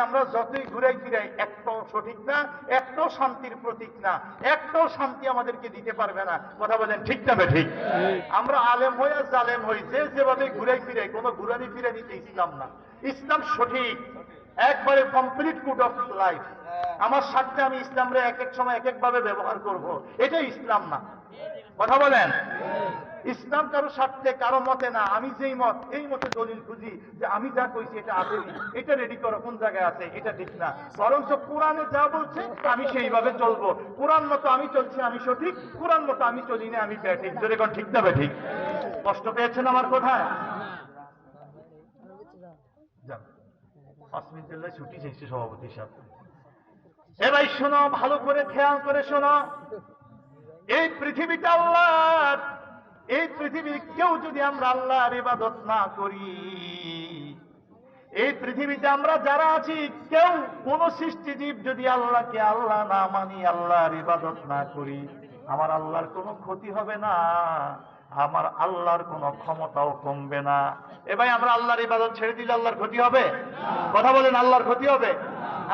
আমরা যতই ঘুরাই ফিরাই একটাও সঠিক না, একটাও শান্তির প্রতীক না, একটাও শান্তি আমাদেরকে দিতে পারবে না। কথা বলেন ঠিক না ঠিক? আমরা আলেম হই আর জালেম হই, যে যেভাবে ঘুরাই ফিরাই, কোনো ঘুরানি ফিরানিতে ইসলাম না। ইসলাম সঠিক, একবারে কমপ্লিট কোড অফ লাইফ। আমার স্বার্থে আমি ইসলামরে এক এক সময় এক এক ভাবে ব্যবহার করব, এটা ইসলাম না। কথা বলেন, ইসলাম কারো স্বার্থে কারো মতে না। আমি যেই মত, এই মতে দলিল খুঁজি যে আমি যা কইছি এটা আসেনি, এটা রেডি করো, কোন জায়গায় আছে, এটা ঠিক না। বরঞ্চ কোরআনে যা বলছে আমি সেইভাবে চলবো। কোরআন মতো আমি চলছি, আমি সঠিক। কোরআন মতো আমি চলি না, আমি ব্যাঠিক। যদি কোন ঠিক না ব্যাঠিক? কষ্ট পেয়েছেন আমার কথায়? যান, 5 মিনিট জেলায় ছুটি চাইছে সভাপতি সাহেব। এ ভাই শোনো, ভালো করে খেয়াল করে শোনো, এই পৃথিবীটা আল্লাহর। এই পৃথিবীর কেউ যদি আমরা আল্লাহর ইবাদত না করি, এই পৃথিবীতে আমরা যারা আছি কেউ, কোন সৃষ্টিজীব যদি আল্লাহকে আল্লাহ না মানি, আল্লাহর ইবাদত না করি, আমার আল্লাহর কোনো ক্ষতি হবে না, আমার আল্লাহর কোনো ক্ষমতাও কমবে না। এ ভাই, আমরা আল্লাহর ইবাদত ছেড়ে দিলে আল্লাহর ক্ষতি হবে? কথা বলেন, আল্লাহর ক্ষতি হবে?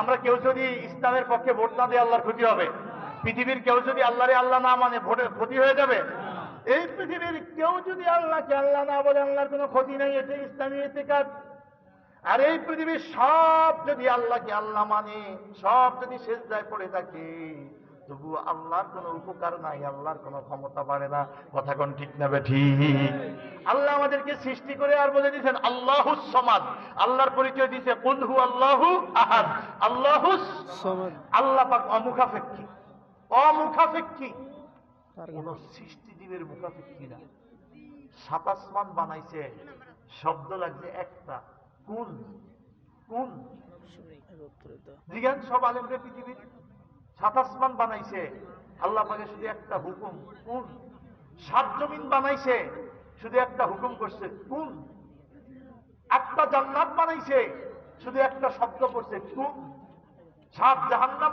আমরা কেউ যদি ইসলামের পক্ষে ভোট না দিয়ে আল্লাহর ক্ষতি হবে? পৃথিবীর কেউ যদি আল্লাহরে আল্লাহ না মানে ভোটের ক্ষতি হয়ে যাবে? এই পৃথিবীর কেউ যদি আল্লাহকে আল্লাহ না বলে, আল্লাহর কোনো ক্ষতি নেই, এটা ইসলামী ইতিকাদ। আর এই পৃথিবীর সব যদি আল্লাহকে আল্লাহ মানে, সব যদি সিজদায় পড়ে থাকে, তবু আল্লাহর কোনো উপকার নাই, আল্লাহর কোনো ক্ষমতা বাড়ে না। কথা কোন ঠিক না ঠিক? আল্লাহ আমাদেরকে সৃষ্টি করে আর বলে দিয়েছেন আল্লাহুস সামাদ। আল্লাহর পরিচয় দিয়েছে কুল হু আল্লাহু আহাদ, আল্লাহুস সামাদ। আল্লাহ পাক অমুখাপেক্ষী, অমুখাপেক্ষী, কোন সৃষ্টিজীবের মুখাপেক্ষী না। 7 আসমান বানাইছে, শব্দ লাগছে একটা, কুল। কুল জিজ্ঞান সব আলেমরে, পৃথিবীর 7 আসমান বানাইছে, আল্লাহ পাকে শুধু একটা হুকুম, কুল। 7 জমিন বানাইছে, শুধু একটা হুকুম করছে, কুল। 8টা জান্নাত বানাইছে, শুধু একটা শব্দ করছে, কুল। 7 জাহান্নাম